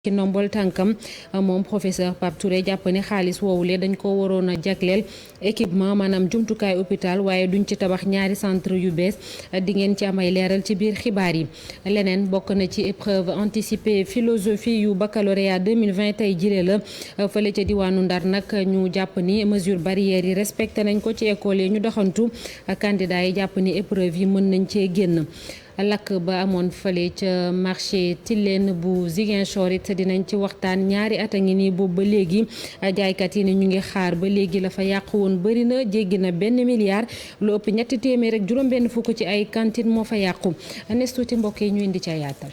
ci ndombol tànkam moom professeur Pape Touré jàpp ni xaalis woowule dañ ko waroon a jagleel équipement maanaam jumtukaay hôpital waaye duñ ci tabax ñaari centre yu bees di ngeen ci amay leeral ci biir xibaar yi. leneen bokk na ci épreuve anticipée philosophie yu baccalauréat 2020 tey jile la fële ca diwaanu Ndar nag ñu jàpp ni mesure barrières yi respecté nañ ko ci école yi ñu doxantu candidat yi jàpp ni épreuve yi mën nañ cee génn. lakk ba amoon fële ca marché Tilène bu Ziguinchor it dinañ ci waxtaan ñaari at a ngi nii boobu ba léegi jaaykat yi ne ñu ngi xaar ba léegi la fa yàqu woon bëri na jéggi na 1 milliard lu ëpp 3 téeméer ak juróom-benn fukk ci ay cantine moo fa yàqu nes tuuti mbokk yi ñu indi ca yaatal.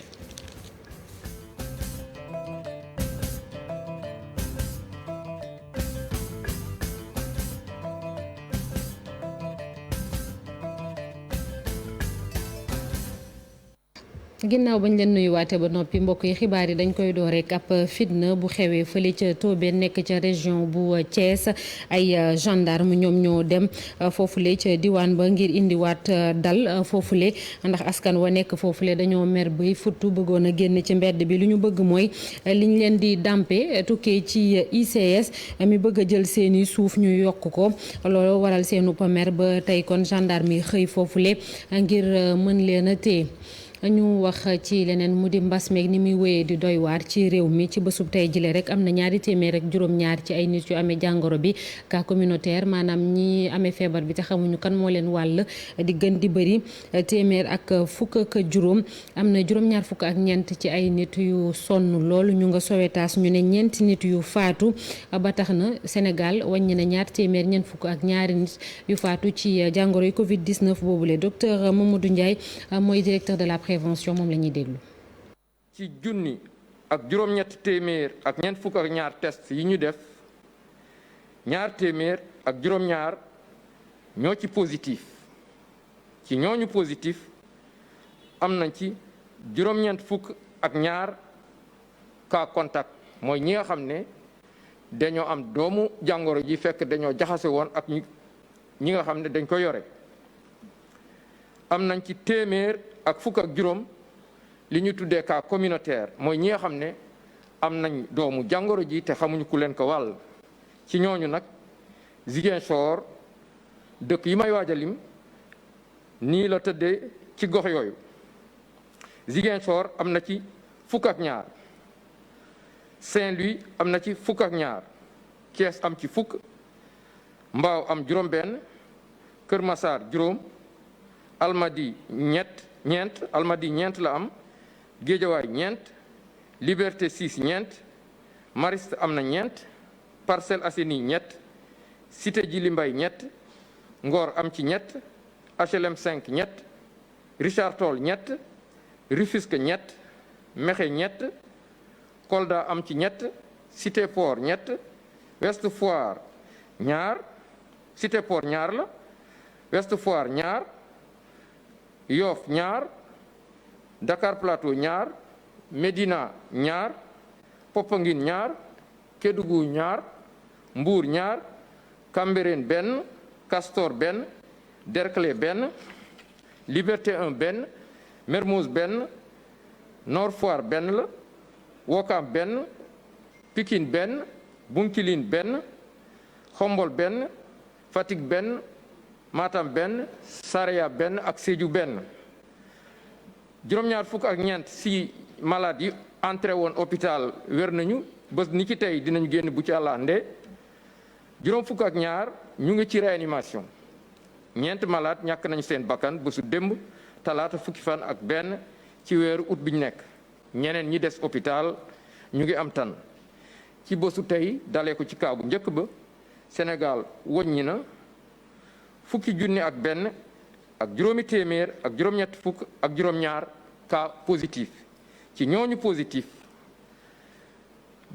ginnaaw bañ leen nuyuwaate ba noppi mbokk yi xibaar yi dañ koy door rek ab fitna bu xewee fële ca Tobène nekk ca région bu Thiès ay gendarme ñoom ñoo dem foofule ca diwaan ba ngir indiwaat dal foofule ndax askan wa nekk foofule dañoo mer bay futtu bëggoon a génn ci mbedd bi lu ñu bëgg mooy liñ leen di dampe tukkee ci ICS mi bëgg a jël seeni suuf ñu yokk ko loolu waral seenu mer ba tey kon gendarme yi xëy foofule ngir mën leen a téye. ñu wax ci leneen mu di mbas meeg ni muy wéyee di doy waar ci réew mi ci bésub tey jile rek am na 2 téeméer ak juróom-ñaar ci ay nit yu amee jàngoro bi cas communautaire maanaam ñi amee feebar bi te xamuñu kan moo leen wàll di gën di bëri téeméer ak fukk ak juróom am na juróom-ñaar fukk ak ñeent ci ay nit yu sonn loolu ñu nga Sowétas ñu ne 4 nit yu faatu ba tax na Sénégal wàññi na 2 téeméer ñeent fukk ak ñaari nit yu faatu ci jàngoro yi Covid 19 boobule docteur Mamadou Ndiaye mooy directeur de la prévention moom la ñuy déglu. ci junni ak juróom-ñetti téeméer ak ñeent fukk ak ñaar test yi ñu def 2 téeméer ak juróom-ñaar ñoo ci positif ci ñooñu positif am nañ ci juróom-ñeent fukk ak ñaar cas contact mooy ñi nga xam ne dañoo am doomu jàngoro ji fekk dañoo jaxase woon ak ñi nga xam ne dañ ko yore am nañ ci téeméer ak fukk ak juróom li ñu tuddee cas communautaire mooy ñi nga xam ne am nañ doomu jàngoro ji te xamuñu ku leen ko wàll ci ñooñu nag Ziguinchor dëkk yi may waaj a lim nii la tëddee ci gox yooyu Ziguinchor am na ci fukk ak ñaar Saint-Louis am na ci fukk ak ñaar Thiès am ci fukk Mbao am juróom-benn Kër Massar juróom Almadi ñeent Almadi ñeent la am Guédiawaye ñeent Liberté 6 ñeent Mariste am na ñeent Parcelles Assainies ñett Cité Djily Mbaye ñett Ngor am ci ñett HLM 5 ñett Richard Toll ñett Rufisque ñett Mékhé ñett Kolda am ci ñett Cité Port ñett Ouest Foire ñaar Cité Port ñaar la Ouest Foire ñaar Yoff ñaar Dakar Plateau ñaar Médina ñaar Popenguine ñaar Kédougou ñaar Mbour ñaar Cambérène benn Castor benn Derklé benn Liberté 1 benn Mermoz benn Nord Foire benn la Ouakam benn Pikine benn Bounkiling benn Khombol benn Fatick benn Matam benn Saraya benn ak Sédhiou benn juróom-ñaar fukk ak ñeent si malade yi entré woon hôpital wér nañu bés ni ki tey dinañu génn bu ci àlla nde juróom fukk ak ñaar ñu ngi ci réanimation ñeent malade ñàkk nañu seen bakkan bésu démb talaata fukki fan ak benn ci weeru août bi ñu nekk ñeneen ñi des hôpital ñu ngi am tan ci bésu tey dalee ko ci kaw bu njëkk ba Sénégal woññi na fukki junni ak benn ak juróomi téeméer ak juróom-ñett fukk ak juróom-ñaar cas positif ci ñooñu positif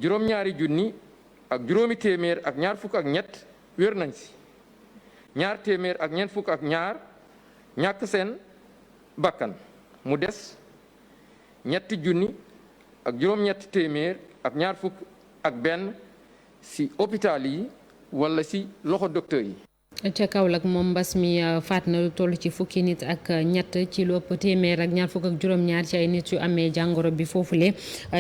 juróom-ñaari junni ak juróomi téeméer ak ñaar fukk ak ñett wér nañ si 2 téeméer ak ñeent fukk ak ñaar ñàkk seen bakkan mu des 3 junni ak juróom-ñett téeméer ak ñaar fukk ak benn si hôpital yi wala si loxo docteur yi ca Kaolack moom mbas mi faat na lu toll ci fukki nit ak ñett ci lu ëpp téeméer ak ñaar fukk ak juróom-ñaar ci ay nit yu amee jàngoro bi foofule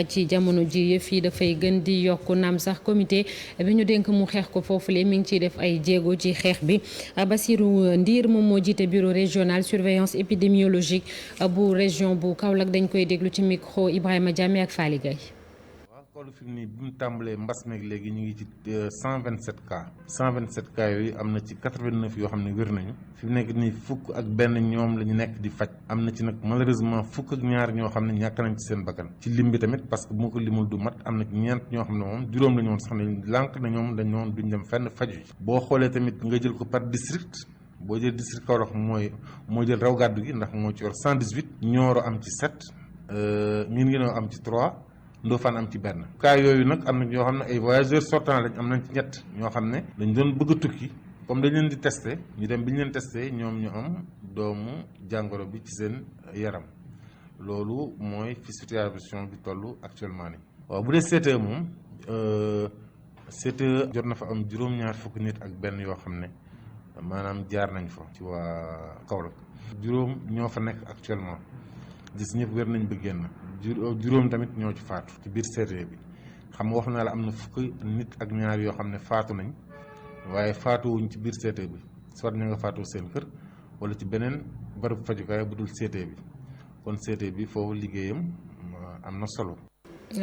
ci jamono ji yëf yi dafay gën di yokku naam sax comité bi ñu dénk mu xeex ko foofule mi ngi ciy def ay jéego ci xeex bi Bassirou Ndir moom moo jiite bureau régional surveillance épidémiologique bu région bu Kaolack dañ koy déglu ci micro Ibrahima Diamé ak Faly Gaye. Kaolack fi mu nii bi mu tàmbalee mbas meeg léegi ñu ngi ci 127 cas 127 cas yooyu am na ci 89 yoo xam ne wér nañu fi mu nekk nii fukk ak benn ñoom la ñu nekk di faj am na ci nag malheureusement fukk ak ñaar ñoo xam ne ñàkk nañ ci seen bakkan ci lim bi tamit parce que bu ma ko limul du mat am na ci ñeent ñoo xam ne moom juróom la ñu woon sax ne lànk na ñoom dañ ñoon duñ dem fenn faju yi boo xoolee tamit nga jël ko par district boo jël district Kaolack moo jël raw gàddu gi ndax moo ci yor 118 Nioro am ci 7 Guinguinéo am ci 3 Ndofane am ci benn cas yooyu nag am na ñoo xam ne ay voyageurs sortants lañ am nañ ci ñett ñoo xam ne dañ doon bëgg a tukki comme dañ leen di testé ñu dem bi ñu leen testé ñoom ñu am doomu jàngoro bi ci seen yaram loolu mooy fi situation bi toll actuellement ni waaw bu dee CTE moom CTE jot na fa am juróom-ñaar fukki nit ak benn yoo xam ne maanaam jaar nañ fa ci waa Kaolack juróom ñoo fa nekk actuellement gis ñëpp wér nañ ba génn juróom tamit ñoo ci faatu ci biir CTE bi xam nga wax naa la am na fukki nit ak ñaar yoo xam ne faatu nañ waaye faatuwuñ ci biir CTE bi soit ña nga faatu seen kër wala ci beneen bërëb fajukaay bu dul CTE bi kon CTE bi foofu liggéeyam am na solo.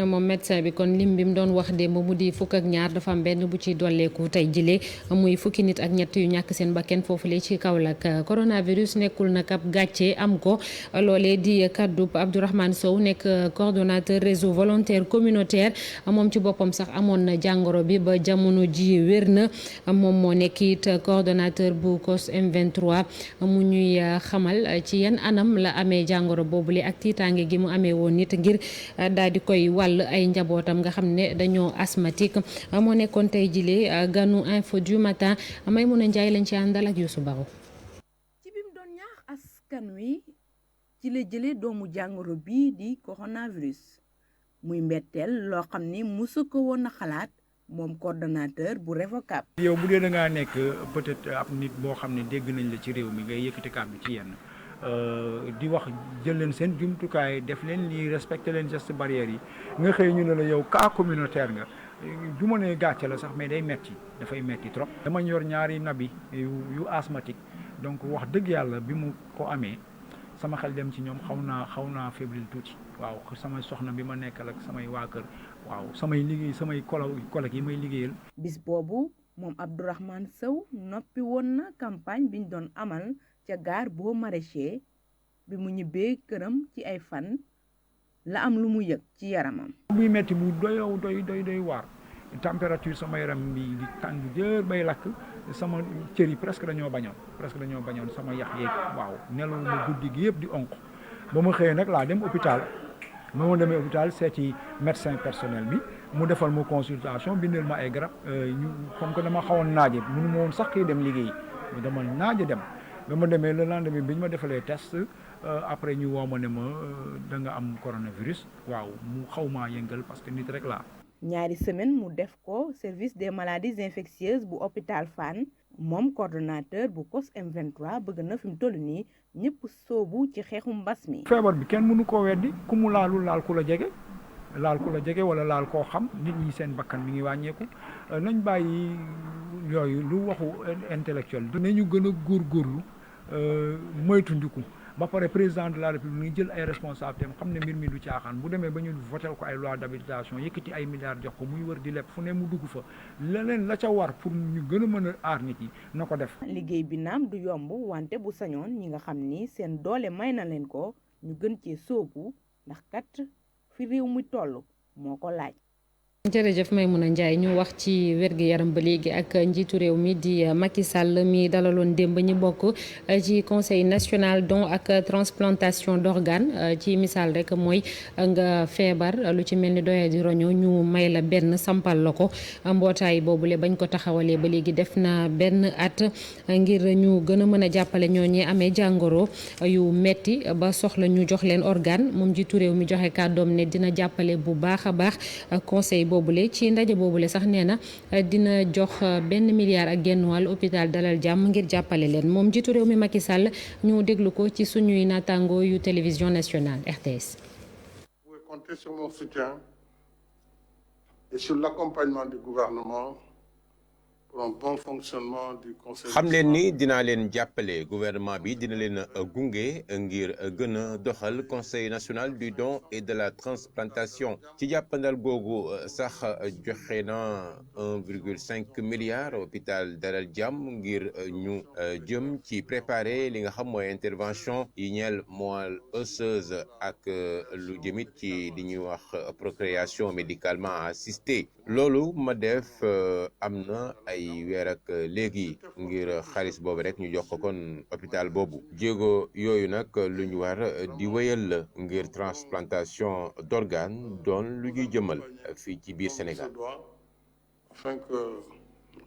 moom médecin bi kon lim bi mu doon wax démb mu di fukk ak ñaar dafa am benn bu ci dolleeku tey jile muy fukki nit ak ñett yu ñàkk seen bakkan foofule ci Kaolack coronavirus nekkul nag ab gàcce am ko loolee di kaddu Abdourahmane Sow nekk coordonnateur réseau volontaire communautaire moom ci boppam sax amoon na jàngoro bi ba jamono ji wér na moom moo nekk it coordonnateur bu COS M23 mu ñuy xamal ci yan anam la amee jàngoro boobule ak tiitaange gi mu amee woon nit ngir daal di koy wàll ay njabootam nga xam ne dañoo asthmatique moo nekkoon tey jile ganu info du matin Maymuna Njaay lañ ci àndal ak Youssou Baro ci bi mu doon ñaax askan wi ci la jële doomu jàngoro bi di coronavirus muy mbetteel loo xam ni musu ko woon a xalaat moom coordonnateur bu Revocap. yow bu dee da ngaa nekk peut-être ab nit boo xam ne dégg nañ la ci réew mi ngay yëkkati kàddu ci yenn di wax jël leen seen jumtukaay def leen lii respecté leen geste barrières yi nga xëy ñu ne la yow cas communautaire nga du ma ne gàcce la sax mais day metti dafay metti trop. dama yor ñaari nabi yu asthmatique donc wax dëgg yàlla bi mu ko amee sama xel dem ci ñoom xaw naa fébrile tuuti waaw samay soxna bi ma nekkal ak samay waa kër waaw samay liggéey samay collègues yi may liggéeyal. bis boobu moom Abdourahmane Sow noppi woon na campagne biñ doon amal ca gaar boo maraîcher bi mu ñibbee këram ci ay fan la am lu mu yëg ci yaramam. buy metti bu doy waar température sama yaram bi di tàng jër bay lakk sama cër yi presque dañoo bañoon sama yax yeeg waaw nelaw ma guddi gi yëpp di onk ba ma xëyee nag laa dem hôpital ma demee hôpital seeti médecin personnel bi mu defal ma consultation bindal ma ay garab ñu comme que dama xawoon naaje mënu ma woon sax kii dem liggéey dama naaje dem ba ma demee le lendemain bi ñu ma defalee test après ñu woo ma ne ma da nga am coronavirus waaw mu xaw maa yëngal parce que nit rek laa. ñaari semaine mu def ko service des maladies infectieuses bu hôpital Fann moom coordonnateur bu COS M23 bëgg na fi mu toll nii ñëpp soobu ci xeexu mbas mi. feebar bi kenn mënu koo weddi ku mu laalul laal ku la jege wala laal koo xam nit ñi seen bakkan mi ngi wàññeeku nañ bàyyi yooyu lu waxu intellectuel dinañu gën a góorgóorlu moytundiku ba pare président de la république ngi jël ay responsabilités xam ne mbir mi du caaxaan bu demee ba ñu votel ko ay loi d'habilitation yëkkati ay milliards jox ko muy wër di leb fu ne mu dugg fa leneen la ca war pour ñu gën a mën a aar nit yi na ko def. liggéey bi naam du yomb wante bu sañoon ñi nga xam ni seen doole may na leen ko ñu gën cee sóobu ndax kat fi réew mi toll moo ko laaj. jërëjëf Maymuna Njaay ñu wax ci wér-gu-yaram ba léegi ak njiitu réew mi di Macky Sall mi dalaloon démb ñi bokk ci conseil national don ak transplantation d'organes ci misaal rek mooy nga feebar lu ci mel ni doya di roño ñu may la benn sampal la ko mbootaay boobule bañ ko taxawalee ba léegi def na benn at ngir ñu gën a mën a jàppale ñooñee amee jàngoro yu metti ba soxla ñu jox leen organe moom njiitu réew mi joxe kàddoom ne dina jàppale bu baax a baax conseil boobule ci ndaje boobule sax nee na dina jox benn milliard ak genn wàll hôpital Dalal Jàmm ngir jàppale leen moom jiitu réew mi Macky Sall ñu déglu ko ci suñuy naataango yu télévision nationale RTS. Vous pouvez compter sur mon soutien et sur l'accompagnement du gouvernement pour un bon fonctionnement du conseil. xam leen ni dinaa leen jàppale gouvernement bi dina leen gunge ngir gën a doxal conseil national du don et de la transplantation ci jàppandal googu sax joxe na 1,5 milliard hôpital Dalal Jàmm ngir ñu jëm ci préparer li nga xam mooy intervention yi ñeel moelle osseuse ak lu jëmit ci li ñuy wax procréation médicalement assistée loolu ma def am na ay weer ak léegi ngir xaalis boobu rek ñu jox ko kon hôpital boobu jéego yooyu nag lu ñu war di wéyal la ngir transplantation d'organes doon lu ñuy jëmal fii ci biir Sénégal. Afin que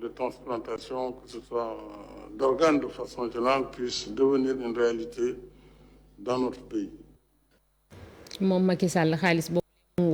les transplantations, que ce soit d'organes de façon générale, puissent devenir une réalité dans notre pays. moom Macky Sall xaalis boobu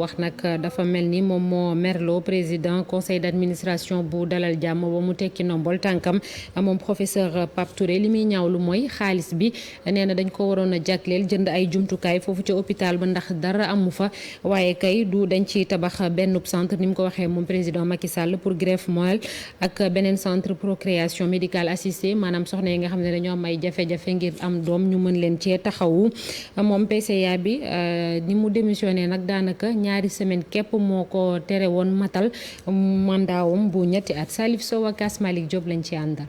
wax nag dafa mel ni moom moo merloo président conseil d'administration bu Dalal Jàmm ba mu tekki nombol tànkam moom professeur Pape Touré li muy ñaawlu mooy xaalis bi nee na dañ ko waroon a jagleel jënd ay jumtukaay foofu ca hôpital ba ndax dara amu fa waaye kay du dañ ci tabax benn centre ni mu ko waxee moom président Macky Sall pour greffe moelle ak beneen centre procréation médicale assistée maanaam soxna yi nga xam ne dañoo am ay jafe-jafe ngir am doom ñu mën leen cee taxawu moom PCA bi ni mu démissionné nag daanaka ñaari semaine képp moo ko tere woon matal mandaawam bu ñetti at Salif Sow ak Malick Diop lañ ci àndal.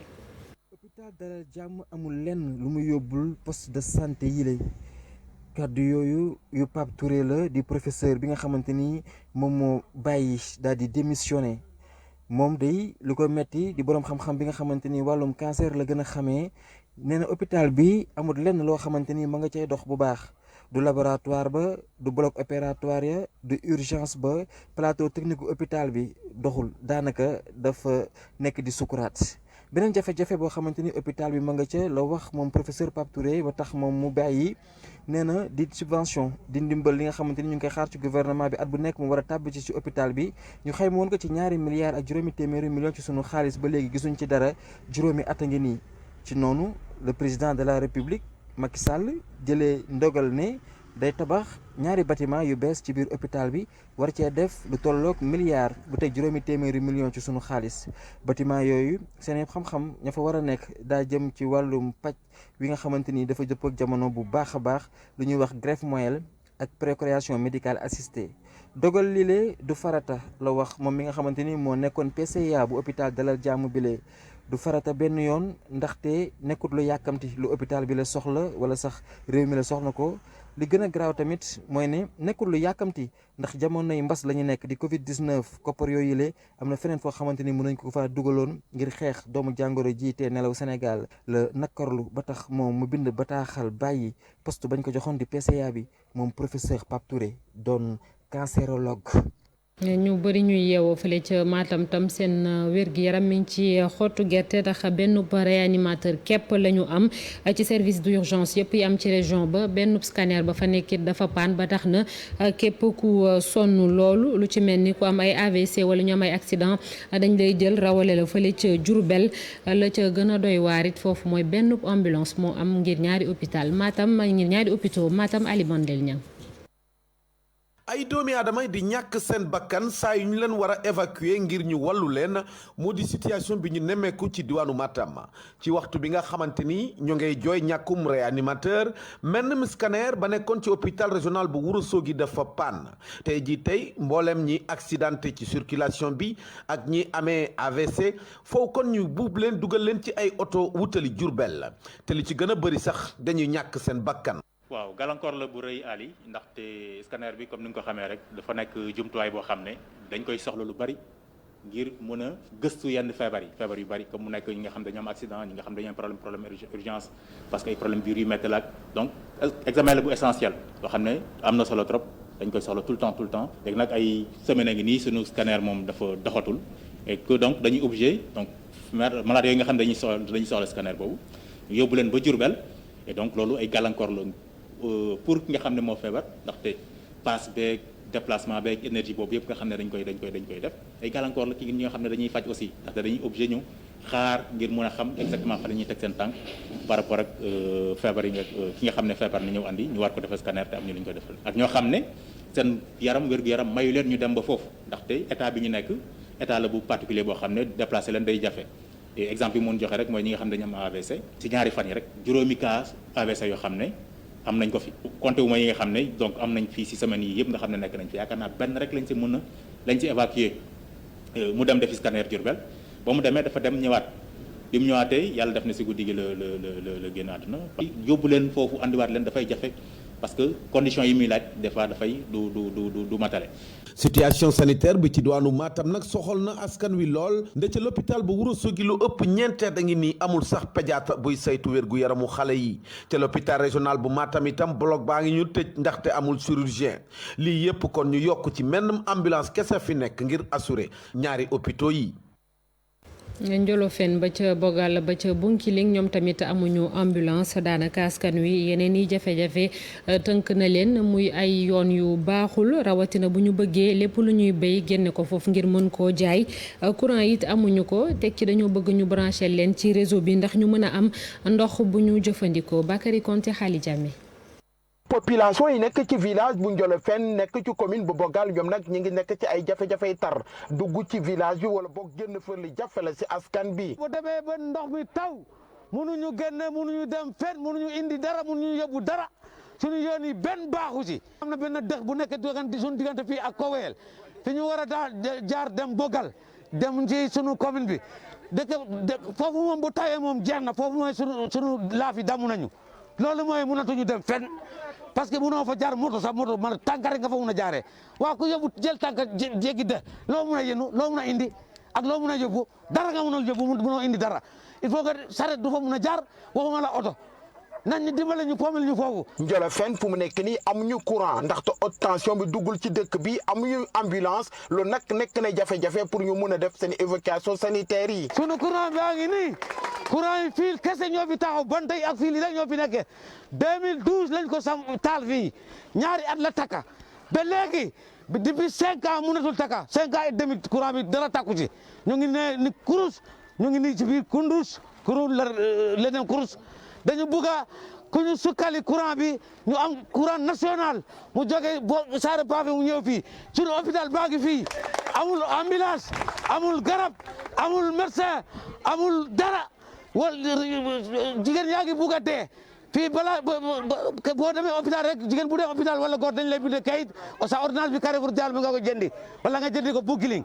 hôpital Dalal Jàmm amul lenn lu mu yóbbul poste de santé yi lay kàddu yooyu yu Pape Touré la di professeur bi nga xamante ni moom moo bàyyi daal di démissionné moom day lu ko metti di boroom xam-xam bi nga xamante ni wàllum cancer la gën a xamee nee na hôpital bi amul lenn loo xamante ni ma nga cay dox bu baax. du laboratoire ba du bloc opératoire ya du urgence ba plateau technique hôpital bi doxul daanaka dafa nekk di sukuraat beneen jafe-jafe boo xamante ni hôpital bi ma nga ca la wax moom professeur Pape Touré ba tax moom mu bàyyi nee na di subvention di ndimbal li nga xamante ni ñu ngi koy xaar ci gouvernement bi at bu nekk mu war a tàbb ci hôpital bi ñu xayma woon ko ci 2 milliards ak juróomi téeméeri millions ci sunu xaalis ba léegi gisuñ ci dara juróomi at a ngi nii ci noonu le président de la république Macky Sall jëlee ndogal ne day tabax ñaari bâtiment yu bees ci biir hôpital bi war cee def lu tolloog milliard bu teg juróomi téeméeri million ci sunu xaalis bâtiment yooyu seen xam-xam ña fa war a nekk daa jëm ci wàllum paj wi nga xamante ni dafa jëpp ak jamono bu baax a baax lu ñuy wax greffe moelle ak procréation médicale assistée dogal lile du farata la wax moom mi nga xamante ni moo nekkoon PCA bu hôpital Dalal Jàmm bile. du farata benn yoon ndaxte nekkut lu yàkkamti lu hôpital bi la soxla wala sax réew mi la soxla ko li gën a garaaw tamit mooy ne nekkut lu yàkkamti ndax jamonoy mbas la ñu nekk di Covid 19 koppar yooyu le am na feneen foo xamante ni mën nañ ko fa dugaloon ngir xeex doomu jàngoro jiite nelaw Sénégal la nakkarlu ba tax moom mu bind bataaxal bàyyi poste bañ ko joxoon di PCA bi moom professeur Pape Touré doon cancérologue. ñu bëri ñuy yeewoo fële ca Matam tam seen wér-gi-yaram mi ngi ci xottu gerte tax benn réanimateur képp la ñu am ci service d'urgence yëpp yi am ci région ba benn scanner ba fa nekkit dafa paan ba tax na képp ku sonn loolu lu ci mel ni ku am ay AVC wala ñu am ay accident dañ lay jël rawale la fële ca Diourbel la ca gën a doy waar it foofu mooy benn ambulance moo am ngir ñaari hôpital Matam ngir ñaari hôpitaux Matam Ali Bandel Niang. ay doomi aadama di ñàkk seen bakkan saa yu ñu leen war a évacuer ngir ñu wàllu leen moo di situation bi ñu nemmeeku ci diwaanu Matam ci waxtu bi nga xamante ni ñu ngay jooy ñàkkum réanimateur menn scanner ba nekkoon ci hôpital régional bu Ourossogui dafa panne tey jii tey mboolem ñi accidenté ci circulation bi ak ñi amee AVC foofu kon ñu buub leen dugal leen ci ay oto wutali Diourbel te li ci gën a bëri sax dañuy ñàkk seen bakkan. waaw gàllankoor la bu rëy Ali ndaxte scanner bi comme ni nga ko xamee rek dafa nekk jumtuwaay boo xam ne dañ koy soxla lu bari ngir mën a gëstu yenn feebar yu bari comme mu nekk ñi nga xam dañoo am accident ñi nga xam dañoo am problème urgence parce que ay problème biir yu métti la donc examen la bu essentiel loo xam ne am na solo trop dañ koy soxla tout le temps léegi nag ay semaine a ngi nii suñu scanner moom dafa doxatul et que donc dañuy obligé donc malade yooyu nga xam dañuy soxla scanner boobu yóbbu leen ba Diourbel et donc loolu ay gàllankoor la pour ki nga xam ne moo feebar ndaxte paas beeg déplacement beeg énergie boobu yëpp nga xam ne dañ koy def ay gàllankoor la ki ñi nga xam ne dañuy faj aussi ndaxte dañuy obligé ñu xaar ngir mën a xam exactement fa la ñuy teg seen tànk par rapport ak feebar yi ki nga xam ne feebar na ñëw andi ñu war ko defal scanner te am ñu lu ñu ko defal ak ñoo xam ne seen yaram wér-gu-yaram mayu leen ñu dem ba foofu ndaxte état bi ñu nekk état la bu particulier boo xam ne déplacé leen day jafe et exemple yi mun joxe rek mooy ñi nga xam ne dañu am AVC ci ñaari fan yi rek juróomi cas AVC yoo xam ne am nañ ko fi compté wu ma yi nga xam ne donc am nañ fii ci semaines yi yëpp nga xam ne nekk nañ fi yaakaar naa benn rek lañ ci évacuer mu dem defi scanner Diourbel ba mu demee dafa dem ñëwaat bi mu ñëwaatee yàlla def na ci guddi gi la génn àdduna yóbbu leen foofu andiwaat leen dafay jafe parce que conditions yi muy laaj des fois dafay du matale. situation sanitaire bi ci diwaanu Matam nag soxal na askan wi lool nde ca l'hôpital bu Ourossogui lu ëpp ñeenteet a ngi nii amul sax pédiatre buy saytu wér gu yaramu xale yi ca l'hôpital régional bu Matam itam bloc baa ngi ñu tëj ndaxte amul chirurgien lii yépp kon ñu yokk ci menn ambulance kese fi nekk ngir assurer ñaari hôpitaux yi. Njolofeen ba ca Bogal ba ca Bunkiling ñoom tamit amuñu ambulance daanaka askan wi yeneen yi jafe-jafe tënk na leen muy ay yoon yu baaxul rawatina bu ñu bëggee lépp lu ñuy béy génne ko foofu ngir mën koo jaay courant it amuñu ko teg ci dañoo bëgg ñu branché leen ci réseau bi ndax ñu mën a am ndox bu ñu jëfandikoo Bakary Konté Xaali Jàmme population yi nekk ci village bu Njolofeen nekk ci commune bu Bogal ñoom nag ñi ngi nekk ci ay jafe-jafey tar dugg ci village bi wala boog génn fa li jafe la si askan bi. bu demee ba ndox mi taw mënuñu génne mënuñu dem fenn mënuñu indi dara mënuñu yóbbu dara suñu yoon yi benn baaxu ci. am na benn dëkk bu nekk suñu diggante fii ak Kowel fi ñu war a jaar dem Bogal dem ci suñu commune bi dëkk foofu moom bu tawee moom jeex na foofu mooy suñu laaf yi damu nañu loolu mooy mënatuñu dem fenn. parce que mënoo fa jaar moto sax moto man tànka rek nga fa mun a jaaree waaw ku yóbbu jël tànka jéggi de loo mun a yenu loo mun a indi ak loo mun a yóbbu dara nga mun a yóbbu munoo indi dara il faut que saret du fa mun a jaar waxuma la oto nañ ñu dimbale ñu poomel ñu foofu. Njolofeen fu mu nekk nii amuñu courant ndaxte haute tension bi duggul ci dëkk bi amuñu ambulance loolu nag nekk na jafe-jafe pour ñu mun a def seen évacuation sanitaire yi. sunu courant baa ngi nii courant yi fii kese ñoo fi taxaw banta yi ak fii li rek ñoo fi nekkee 2012 lañ ko taal fii ñaari at la takka ba léegi depuis 5 ans mënatul takka 5 ans et demi courant bi dara takku ci ñu ngi ne ni kurus ñu ngi nii ci biir kurus leneen kurus dañu bëgg a ku ñu sukkali courant bi ñu am courant national mu jógee Saare Pavé mu ñëw fii suñu hôpital baa ngi fii amul ambulance amul garab amul médecin amul dara wala jigéen yaa ngi bëgg a dee fii balaa boo demee hôpital rek jigéen bu dee hôpital wala góor dañ lay bindee kayit sa ordonnance bi Carrefour Dial bi nga ko jëndi wala nga jëndi ko Bokiling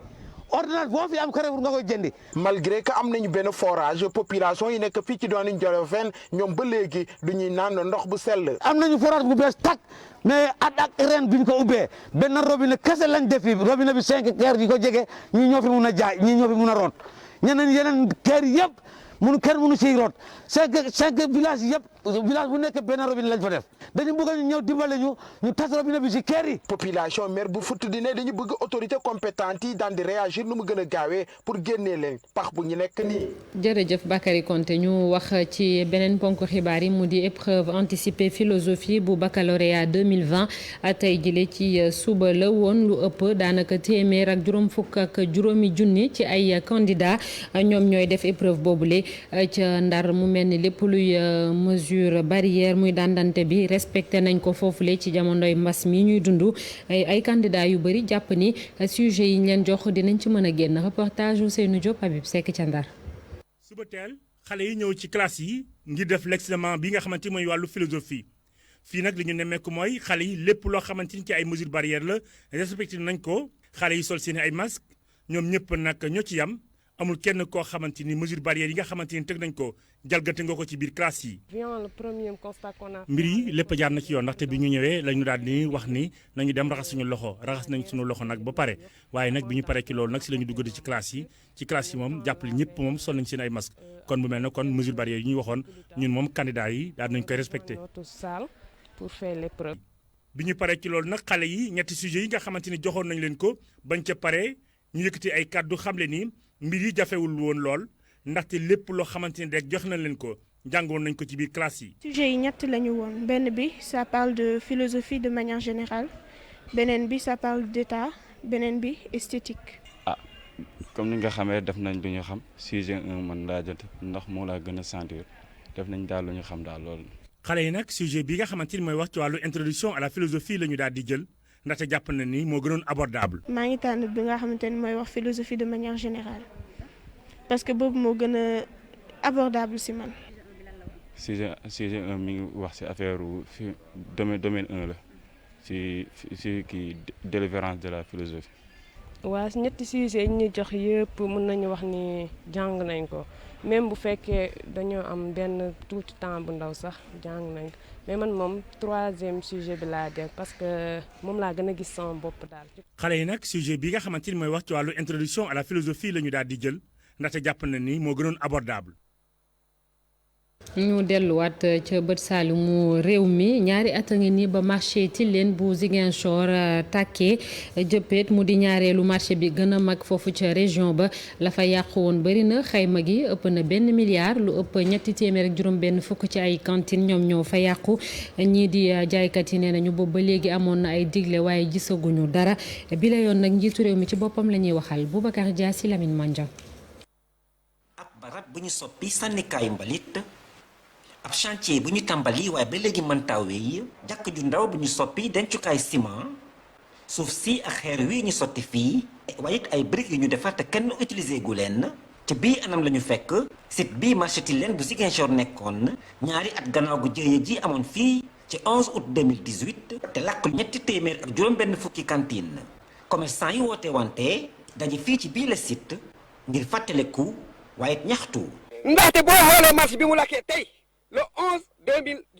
ordonnance boo fi am Carrefour nga koy jëndi. malgré que am nañu benn forage population yi nekk fii ci doon Njolofeen ñoom ba léegi du ñuy naan ndox bu sell. am nañu forage bu bees tak mais at ak ren bi ñu ko ubbee benn robinet kese lañ def fii robinet bi 5 kër yi ko jege ñii ñoo fi mun a jaay ñii ñoo fi mun a root ñeneen yeneen kër yëpp kenn mënu siy root 5 village yëpp village bu nekk benn robinet lañ fa def dañu bëgg ñu ñëw dimbale ñu tas robinet bi si kër yi. population maire bu Fouta di ne dañu bëgg autorité compétente yi daan di réagir nu mu gën a gaawee pour génnee leen pax bu ñu nekk nii. jërëjëf Bakary Konté ñu wax ci beneen ponk xibaar yi mu di épreuve anticipée philosophie bu baccalauréat 2020 tey jile ci suba la woon lu ëpp daanaka téeméer ak juróom fukk ak juróomi junni ci ay candidats ñoom ñooy def épreuve boobule ca Ndar mu mel ni lépp luy mesure barrière muy dandante bi respecté nañ ko foofule ci jamonoy mbas mi ñuy dund ay candidats yu bëri jàpp ni sujet yi ñu leen jox dinañ ci mën a génn reportage Ousseynou Diop Habib Seck ca Ndar. suba teel xale yi ñëw ci classe yi ngir def l'examen bi nga xamante ni mooy wàllu philosophie fii nag li ñu nemmeeku mooy xale yi lépp loo xamante ni ci ay mesures barrières la respecté nañ ko xale yi sol seen ay masques ñoom ñëpp nag ñoo ci yam. amul kenn koo xamante ni mesure barrière yi nga xamante ni teg nañ ko jalgati nga ko ci biir classe yi. mbir yi lépp jaar na ci yoon ndaxte bi ñu ñëwee la ñu daal di wax ni nañu dem raxas suñu loxo raxas nañ suñu loxo nag ba pare waaye nag bi ñu paree ci loolu nag si la ñu duggati ci classe yi moom jàppale ñëpp moom sol nañ seen ay masque kon bu mel ne kon mesure barrière yi ñuy waxoon ñun moom candidat yi daal nañ koy respecté. bi ñu paree ci loolu nag xale yi ñetti sujets yi nga xamante ni joxoon nañ leen ko bañ ca paree ñu yëkkati ay kàddu xamle ni mbir yi jafewul woon lool ndaxte lépp loo xamante ni rek jox nañ leen ko jàngoon nañ ko ci biir classe yi. sujet yi ñett lañu woon benn bi ça parle de philosophie de manière générale beneen bi ça parle d'état beneen bi esthétique. comme ni nga xamee def nañ lu ñu xam sujet 1 man laa jot ndax moo laa gën a sentir def nañ daal lu ñu xam daal loolu. xale yi nag sujet bi nga xamante ni mooy wax ci wàllu introduction à la philosophie la ñu daal di jël ndaxte jàpp na ni moo gënoon abordable. maa ngi tànn bi nga xamante ni mooy wax philosophie de manière générale parce que boobu moo gën a abordable si man. sujet 1 mi ngi wax ci affaire fi domaine 1 la ci kii délivrance de la philosophie. waa ñetti sujet yi ñu jox yëpp mën nañu wax ni jàng nañ ko même bu fekkee dañoo am benn tuuti temps bu ndaw sax jàng nañ ko mais man moom 3e sujet bi laa def parce que moom laa gën a gis sama bopp daal. xale yi nag sujet bi nga xamante ni mooy wax ci wàllu introduction à la philosophie la ñu daal di jël ndaxte jàpp na ni moo gënoon abordable. ñu delluwaat ca bët saalumu réew mi ñaari at a ngi nii ba marché Tilène bu Ziguinchor tàkkee jëppeet mu di ñaareelu marché bi gën a mag foofu ca région ba la fa yàqu woon bëri na xayma gi ëpp na $1 milliard lu ëpp $350 ci ay cantine ñoom ñoo fa yàqu ñii di jaaykat yi nee nañu boobu ba léegi amoon na ay digle waaye gisaguñu dara bi la yoon nag njiitu réew mi ci boppam la ñuy waxal Boubacar Dia si Lamine Mandiang. ab barab bu ñu soppi sànnikaayu mbalit ab chantier bu ñu tàmbali waaye ba léegi mëntaaw yi jàkk ju ndaw bu ñu soppi dencukaay ciment suuf si ak xeer wi ñu sotti fii waaye it ay briques yu ñu defar te kenn utilisé gu leen ci bii anam la ñu fekk site bii marché Tilène bu Ziguinchor nekkoon ñaari at gannaaw gu jëye ji amoon fii ci 11 août 2018 te làkk ñetti téeméer ak juróom-benn fukki cantine commerçant yi woote wante daje fii ci bii la site ngir fàttaleku waaye it ñaxtu. ndaxte boo xoolee marché bi mu lakkee tey. le 11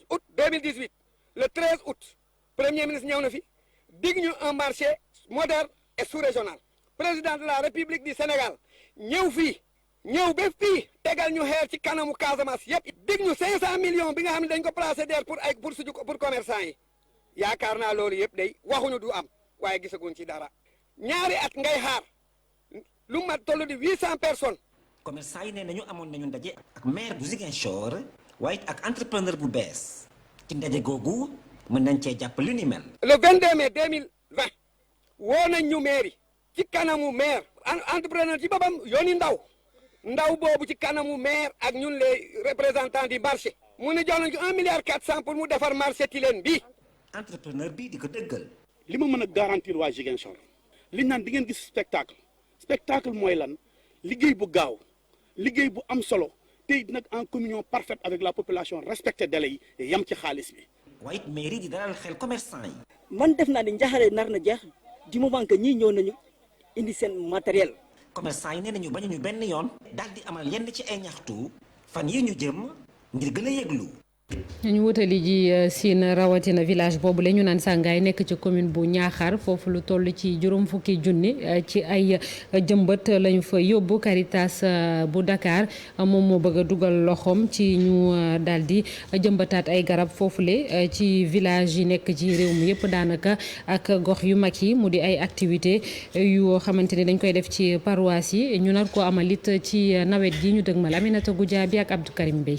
août 2018 le 13 août premier ministre ñëw na fi dig ñu un marché moderne et sous-régional président de la république du Sénégal ñëw fii ñëw ba fii tegal ñu xeer ci kanamu Casamance yëpp dig ñu 500 millions bi nga xam ne dañ ko placé der pour commerçant yi yaakaar naa loolu yëpp day waxuñu du am waaye gisaguñ ci dara ñaari at ngay xaar lu mat toll di 800 personnes. commerçant yi nee nañu amoon nañu ndaje ak maire bu Ziguinchor. waaye ak entrepreneur bu bees ci ndaje googu mën nañ cee jàpp lu ni mel. le 22 mai 2020 woo nañ ñu mairie ci kanamu maire entrepreneur ci boppam yooni ndaw boobu ci kanamu maire ak ñun les représentants du marché mu ne jox nañ ko 1 milliard 400 pour mu defar marché Tilène bi entrepreneur bi di ko dëggal. li ma mën a garantir waa Ziguinchor liñ naan di ngeen gis spectacle mooy lan liggéey bu gaaw liggéey bu am solo. tey nag en communion parfaite avec la population respecté délai yi yam ci xaalis bi. waaye it mairie di dalal xel commerçant yi. man def naa ne njaxare nar na jeex du moment que ñii ñëw nañu indi seen matériel. commerçant yi nee nañu bañuñu benn yoon. daal di amal yenn ci ay ñaxtu fan yi ñu jëm ngir gën a yëglu. ñu wutali ji Sine rawatina village boobu la ñu naan Sangaye nekk ci commune bu Niakhar foofu lu toll ci juróom fukki junni ci ay jëmbët lañu fa yóbbu Caritas bu Dakar moom moo bëgg a dugal loxoom ci ñu daal di jëmbataat ay garab foofule ci village yi nekk ci réew mi yëpp daanaka ak gox yu mag yi mu di ay activité yoo xamante ni dañ koy def ci paroisse yi ñu nar ko amalit ci nawet gi ñu dëgmal Aminata Goudiaby ak Abdou Karim Bey.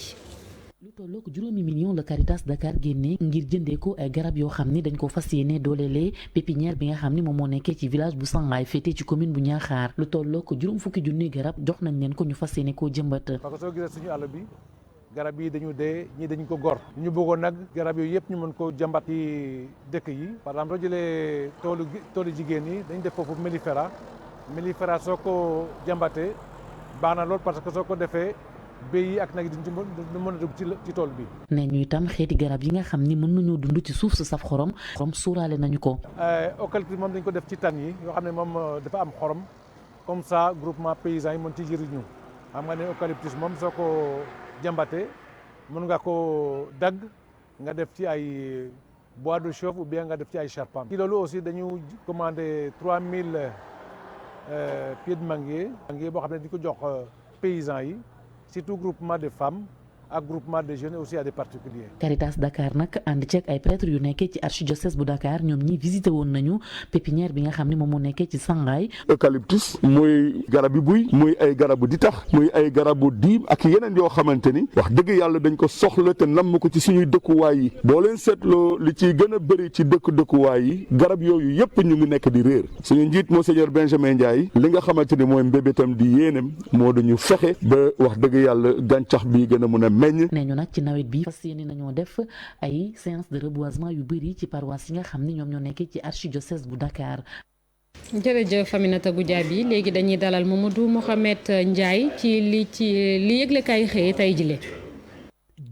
lu tollook 5 millions la Caritas Dakar génne ngir jëndee ko ay garab yoo xam ni dañ ko fas yéene dooleele pépinière bi nga xam ni moom moo nekkee ci village bu Sangaye féete ci commune bu Niakhar lu tollook 5 fukki junni garab jox nañ leen ko ñu fas yéene koo jëmbat. parce que soo gisee suñu àll bi garab yi dañu dee ñii dañu ko gor ñu bëggoon nag garab yooyu yëpp ñu mën ko jëmbat ci dëkk yi par exemple soo jëlee toolu jigéen yi dañ def foofu mellifera soo ko jëmbatee baax na lool parce que soo ko defee béy yi ak nag yi duñ mën a dugg ci tool bi. nee ñu itam xeeti garab yi nga xam ni mën nañoo dund ci suuf sa saf xorom suuraale nañu ko. eucalyptus moom dañ ko def ci tan yi yoo xam ne moom dafa am xorom comme ça groupement paysan yi mën ci jëriñu xam nga ne eucalyptus moom soo ko jàmbatee mën nga ko dagg nga def ci ay bois de chauffe ou bien nga def ci ay charpente. ci loolu aussi dañu commandé 3000 pieds de manguier boo xam ne dañ ko jox paysans yi. surtout groupement de femmes ak groupement des jeunes et aussi à des particuliers. Caritas Dakar nag ànd ceeg ay prêtre yu nekkee ci archidiocèse bu Dakar ñoom ñi visité woon nañu pépinière bi nga xam ne moom moo nekkee ci Sangaye. eucalyptus muy garab yi buy muy ay garabu di tax muy ay garabu diim ak yeneen yoo xamante ni wax dëgg yàlla dañ ko soxla te namm ko ci suñuy dëkkuwaay yi boo leen seetloo li ciy gën a bëri ci dëkkuwaay yi garab yooyu yëpp ñu ngi nekk di réer suñu njiit monseigneur Benjamin Ndiaye li nga xamante ni mooy mbébétam di yéenam moo dañu fexe ba wax dëgg yàlla gàncax bi gën a mun a meññ. nee ñu nag ci nawet bi fas yéene nañoo def ay séance de reboisement yu bëri ci paroisse yi nga xam ni ñoom ñoo nekkee ci archidiocèse bu Dakar. jërëjëf Aminata Goudiaby léegi dañuy dalal Mamadou Mohamed Ndiaye ci li yëglekaay xëyee tey jile.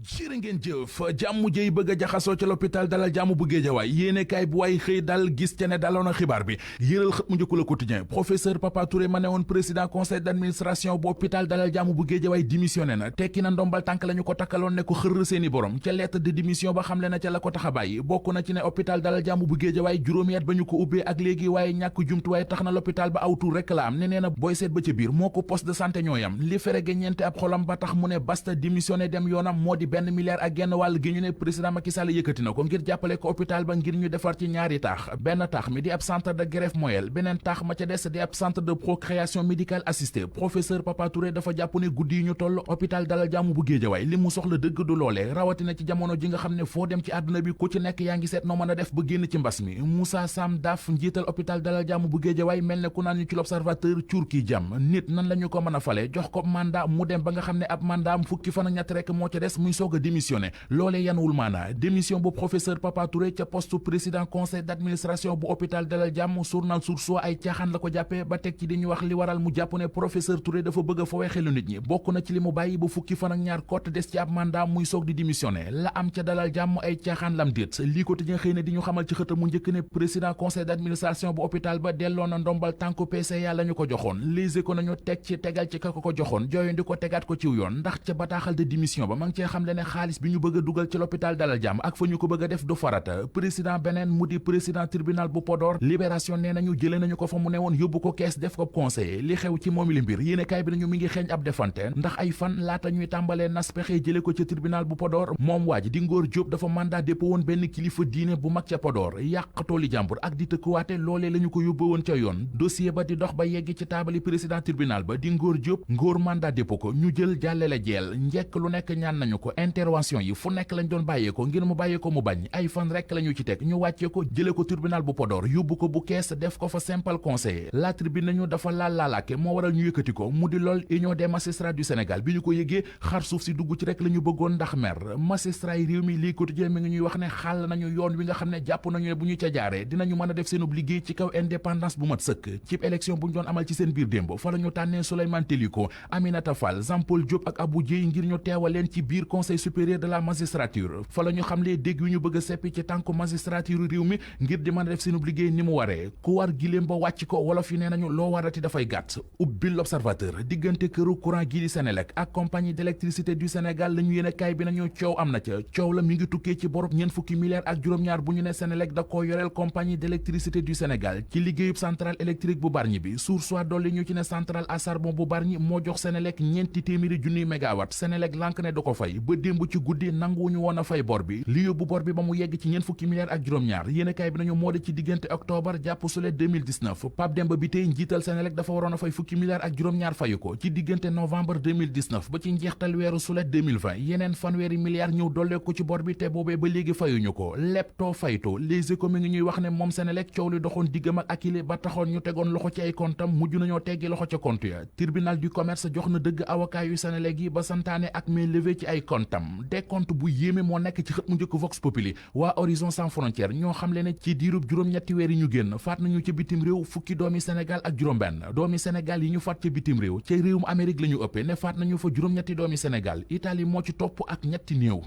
jërë ngeen jëf jàmm jëy bëgg a jaxasoo ca l'hôpital Dalal Jàmm bu Géejawaay yéenekaay bu waay xëy dal gis ca ne daloon a xibaar bi yëral xët mu njëkk Le Quotidien professeur Papa Touré ma ne woon président conseil d'administration bu hôpital Dalal Jàmm bu Géejawaay démissionné na tekki na ndombal tànk la ñu ko takkaloon ne ko xërr seeni borom ca lettre de démission ba xamle na ca la ko tax a bàyyi bokk na ci ne hôpital Dalal Jàmm bu Géejawaay juróomi at ba ñu ko ubbee ak léegi waaye ñàkk jumtuwaay tax na l'hôpital ba aw tur rek la am ne nee na booy seet ba ca biir moo ko poste de santé ñooyam li fere ga ñeente ab xolam ba tax mu ne basta démissionné dem yoonam moo di benn milliard ak genn wàll gi ñu ne président Macky Sall yëkkati na ko ngir jàppale ko hôpital ba ngir ñu defar ci ñaari taax benn taax mi di ab centre de greffe moelle beneen taax ma ca des di ab centre de procréation médicale assistée professeur Papa Touré dafa jàpp ne guddi yi ñu toll hôpital Dalal Jàmm bu Géejawaay li mu soxla dëgg du loolee rawatina ci jamono ji nga xam ne foo dem ci àdduna bi ku ci nekk yaa ngi seet noo mën a def ba génn ci mbas mi Moussa Sam Daf njiital hôpital Dalal Jàmm bu Géejawaay mel ne ku naan ñu ci l'observateur cuur kii jàmm nit nan la ñu ko mën a fale jox ko mandat mu dem ba nga xam ne ab mandat am fukki fan ak ñett rek moo ca des muy soog a démissionné loolee yanwul maana démission bu professeur Papa Touré ca poste président conseil d'administration bu hôpital Dalal Jàmm journal Source A ay caaxaan la ko jàppee ba teg ci di ñu wax li waral mu jàpp ne professeur Touré dafa bëgg a fowee xelu nit ñi bokk na ci li mu bàyyi ba fukki fan ak ñaar kott des ci ab mandat muy soog di démissionné la am ca Dalal Jàmm ay caaxaan lam déet lii ko tëjee xëy na di ñu xamal ci xëta mu njëkk ne président conseil d'administration bu hôpital ba delloo na ndombal tànku PCA la ñu ko joxoon Les Échos nañu teg ci tegal ci ka ko joxoon jooyandi ko tegaat ko ciw yoon ndax ca bataaxal de démission ba ma ngi cee xam le ne xaalis bi ñu bëgg a dugal ci l'hôpital Dalal Jàmm ak fa ñu ko bëgg a def du farata président beneen mu di président tribunal bu Podor Libération nee nañu jëlee nañu ko fa mu ne woon yóbbu ko kees def ko conseiller li xew ci moomi li mbir yéenekaay bi nañu mi ngi xeeñ ab defante ndax ay fan laata ñuy tàmbalee nas pexe jële ko ca tribunal bu Podor moom waaj di Ngor Diop dafa mandat dépôt woon benn kilifa diine bu mag ca Podor yàq tooli jàmbur ak di tëkkuwaate loolee la ñu ko yóbbu woon ca yoon dossier ba di dox ba yegg ci taabali président tribunal ba di Ngor Diop Ngor mandat dépôt ko ñu jël jàllale jeel njekk lu nekk ñaan nañu ko intervention yi fu nekk lañ doon bàyyee ko ngir mu bàyyee ko mu bañ ay fan rek la ñu ci teg ñu wàccee ko jële ko tribunal bu Podor yóbbu ko bu kees def ko fa simple conseiller la tribune nañu dafa laalaake moo waral ñu yëkkati ko mu di lool union des magistrats du Sénégal bi ñu ko yëgee xar suuf si dugg ci rek la ñu bëggoon ndax mer magistrat yi réew mi lii quotidien mi ngi ñuy wax ne xàll nañu yoon wi nga xam ne jàpp nañu ne bu ñu ca jaaree dinañu mën a def seenub liggéey ci kaw indépendance bu mat sëkk cib élection bu ñu doon amal ci seen biir démb fa la ñu tànnee Souleymane Teliko Aminata Fall Jean Paul Diop ak Abou Dieye ngir ñu teewal leen ci biir conseil supérieur de la magistrature fa la ñu xamlee dégg yu ñu bëgg a seppi ci tànku magistrature réew mi ngir di mën a def seenub liggéey ni mu waree ku war giléem ba wàcc ko wolof yi nee nañu loo warati dafay gàtt ubbil l'observateur diggante këru courant gii di Senelec ak compagnie d'électricité du Sénégal la ñu yéene kaay bi nañu coow am na ca coow la mi ngi tukkee ci borob ñeent fukki milliards ak juróom-ñaar bu ñu ne Senelec da koo yoreel compagnie d'électricité du Sénégal ci liggéeyub centrale électrique bu Bargny bi Source dolli ñu ci ne centrale à charbon bu Bargny moo jox Senelec ñeenti téeméeri junniy mégawatt Senelec lànk ne du ko fay ba démb ci guddi nanguwuñu woon a fay bor bi li yóbbu bor bi ba mu yegg ci ñeent fukki milliards ak juróom-ñaar yéenekaay bi nañu moo de ci diggante octobre jàpp sulet 2019 Pape Demba bi tey njiital Senelec dafa waroon a fay fukki milliards ak juróom-ñaar fayu ko ci diggante novembre 2019 ba ci njeextal weeru sulet 2020 yeneen fanweeri milliards ñëw dollee ko ci bor bi te boobee ba léegi fayuñu ko leptoo fayto Les Échos mi ngi ñuy wax ne moom Senelec coow li doxoon diggam ak Akilee ba taxoon ñu tegoon loxo ci ay comptam mujj nañoo teggi loxo ca compte ya tribunal du commerce jox na dëgg avocat yu Senelec yi ba santaane ak main levée ci ay comptam décompte bu yéeme moo nekk ci xët mu njëkk Vox Populi waa Horizon Sans Frontières ñoo xam le ne ci diirub juróom-ñetti weer yi ñu génn faat nañu ca bitim réew fukki doomi Sénégal ak juróom-benn doomi Sénégal yi ñu faat ca bitim réew ca réewum Amérique la ñu ëppee ne faat nañu fa juróom-ñetti doomi Sénégal Italie moo ci topp ak ñetti néew.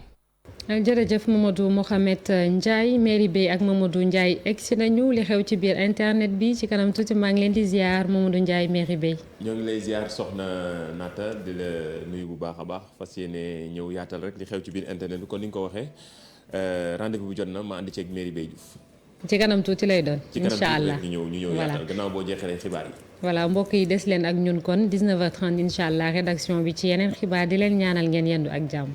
jërëjëf Mamadou Mohamed Ndiaye mairie bi ak Mamadou Ndiaye egsi nañu li xew ci biir internet bi ci kanam tuuti maa ngi leen di ziar Mamadou Ndiaye mairie bi. ñoo ngi lay ziar soxna Nata di la nuyu bu baax a baax fas yéene ñëw yaatal rek li xew ci biir internet bi kon ni nga ko waxee rendez-vous bu jot na ma ànd ceeg mairie Baye Diouf. ci kanam tuuti lay doon. incha allah ci kanam tuuti ñu ñëw yaatal gannaaw boo jeexalee xibaar yi. voilà mbokk yi des leen ak ñun kon 19h30 incha allah rédaction bi ci yeneen xibaar di leen ñaanal ngeen yendu ak jàmm.